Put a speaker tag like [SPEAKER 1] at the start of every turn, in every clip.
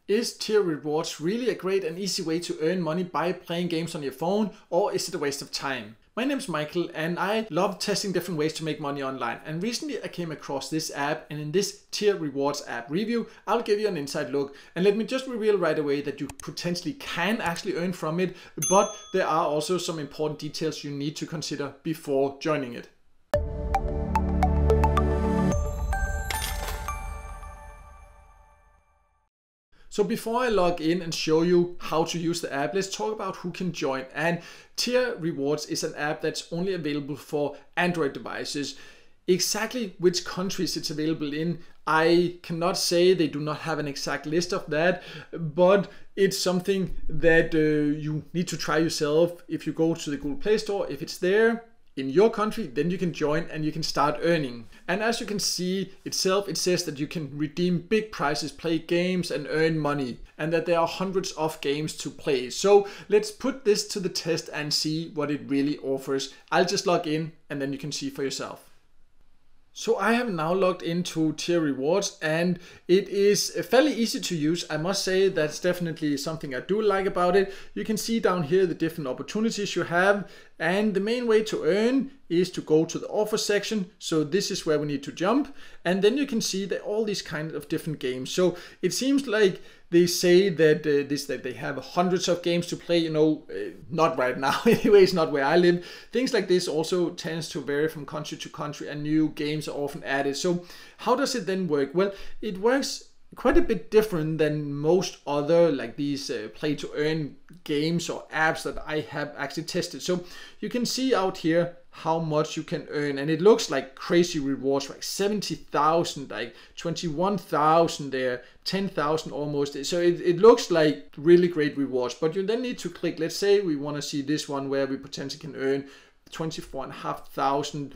[SPEAKER 1] Is Tyr Rewards really a great and easy way to earn money by playing games on your phone, or is it a waste of time? My name is Michael and I love testing different ways to make money online, and recently I came across this app, and in this Tyr Rewards app review I'll give you an inside look, and let me just reveal right away that you potentially can actually earn from it, but there are also some important details you need to consider before joining it. So before I log in and show you how to use the app, let's talk about who can join. And Tyr Rewards is an app that's only available for Android devices. Exactly which countries it's available in, I cannot say. They do not have an exact list of that, but it's something that you need to try yourself. If you go to the Google Play Store, if it's there in your country, then you can join and you can start earning. And as you can see itself, it says that you can redeem big prizes, play games and earn money, and that there are hundreds of games to play. So let's put this to the test and see what it really offers. I'll just log in and then you can see for yourself. So I have now logged into Tyr Rewards and it is fairly easy to use. I must say that's definitely something I do like about it. You can see down here the different opportunities you have, and the main way to earn is to go to the offer section. So this is where we need to jump, and then you can see that all these kinds of different games. So it seems like they say that that they have hundreds of games to play. Not right now anyways, not where I live. Things like this also tends to vary from country to country, and new games are often added. So how does it then work? Well, it works quite a bit different than most other like these play to earn games or apps that I have actually tested. So you can see out here how much you can earn, and it looks like crazy rewards, like 70,000, like 21,000 there, 10,000 almost. So it looks like really great rewards, but you then need to click. Let's say we want to see this one where we potentially can earn 24,500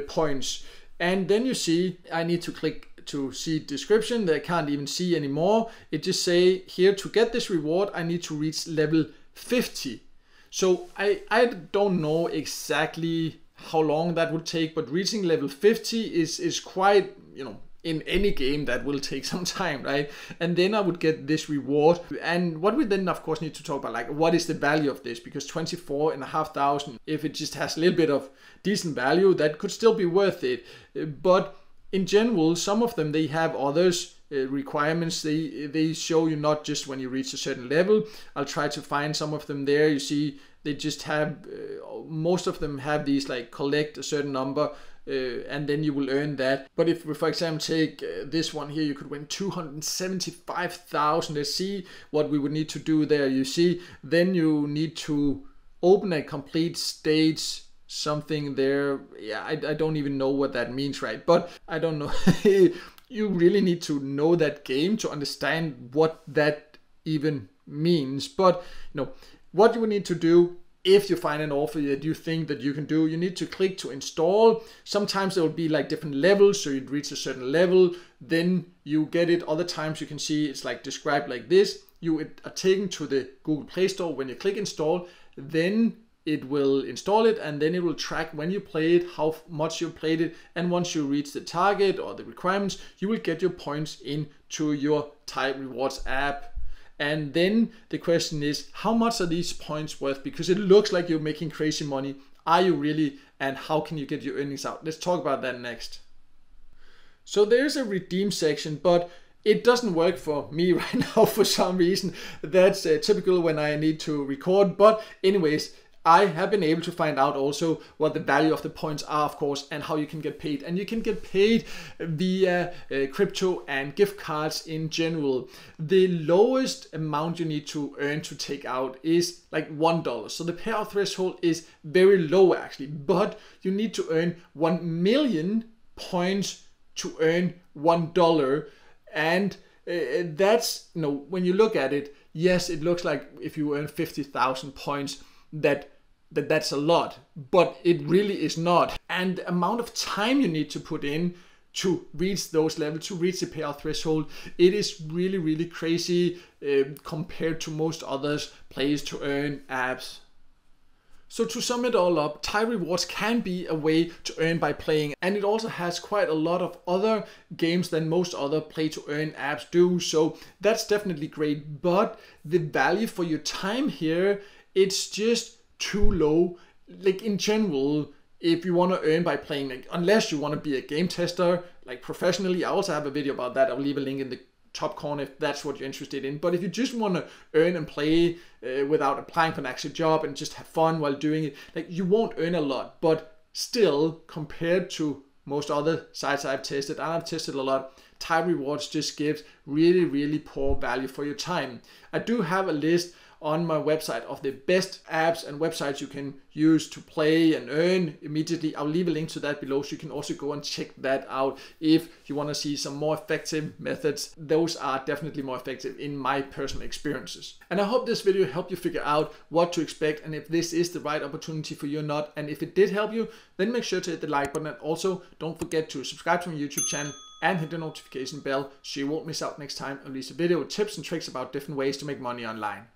[SPEAKER 1] points, and then you see I need to click to see description that I can't even see anymore. It just say here, to get this reward I need to reach level 50. So I don't know exactly how long that would take, but reaching level 50 is quite, in any game that will take some time, right? And then I would get this reward. And what we then of course need to talk about, like, what is the value of this? Because 24,500, if it just has a little bit of decent value, that could still be worth it. But in general, some of them, they have others requirements. They show you not just when you reach a certain level. I'll try to find some of them there. You see they just have most of them have these like collect a certain number and then you will earn that. But if we, for example, take this one here, you could win 275,000. Let's see what we would need to do there. You see, then you need to open a complete stage something there. Yeah, I don't even know what that means, right? But I don't know. You really need to know that game to understand what that even means. But what you will need to do, if you find an offer that you think that you can do, you need to click to install. Sometimes there will be like different levels, so you'd reach a certain level, then you get it. Other times you can see it's like described like this. You are taken to the Google Play Store. When you click install, then it will install it, and then it will track when you play it, how much you played it, and once you reach the target or the requirements, you will get your points into your Tyr Rewards app. And then the question is, how much are these points worth? Because it looks like you're making crazy money. Are you really? And how can you get your earnings out? Let's talk about that next. So there's a redeem section, but it doesn't work for me right now for some reason. That's typical when I need to record. But anyways, I have been able to find out also what the value of the points are, of course, and how you can get paid. And you can get paid via crypto and gift cards in general. The lowest amount you need to earn to take out is like $1. So the payout threshold is very low actually, but you need to earn 1 million points to earn $1. And that's, when you look at it, yes, it looks like if you earn 50,000 points, that's a lot, but it really is not. And the amount of time you need to put in to reach those levels, to reach the payout threshold, it is really, really crazy compared to most others plays to earn apps. So to sum it all up, Tyr Rewards can be a way to earn by playing, and it also has quite a lot of other games than most other play to earn apps do, so that's definitely great. But the value for your time here, it's just too low. Like in general, if you want to earn by playing, like, unless you want to be a game tester like professionally, I also have a video about that. I'll leave a link in the top corner if that's what you're interested in. But if you just want to earn and play without applying for an actual job and just have fun while doing it, like, you won't earn a lot. But still, compared to most other sites I've tested, and I've tested a lot, Tyr Rewards just gives really poor value for your time. I do have a list on my website of the best apps and websites you can use to play and earn immediately. I'll leave a link to that below, so you can also go and check that out if you want to see some more effective methods. Those are definitely more effective in my personal experiences. And I hope this video helped you figure out what to expect and if this is the right opportunity for you or not. And if it did help you, then make sure to hit the like button, and also don't forget to subscribe to my YouTube channel and hit the notification bell so you won't miss out next time I release a video with tips and tricks about different ways to make money online.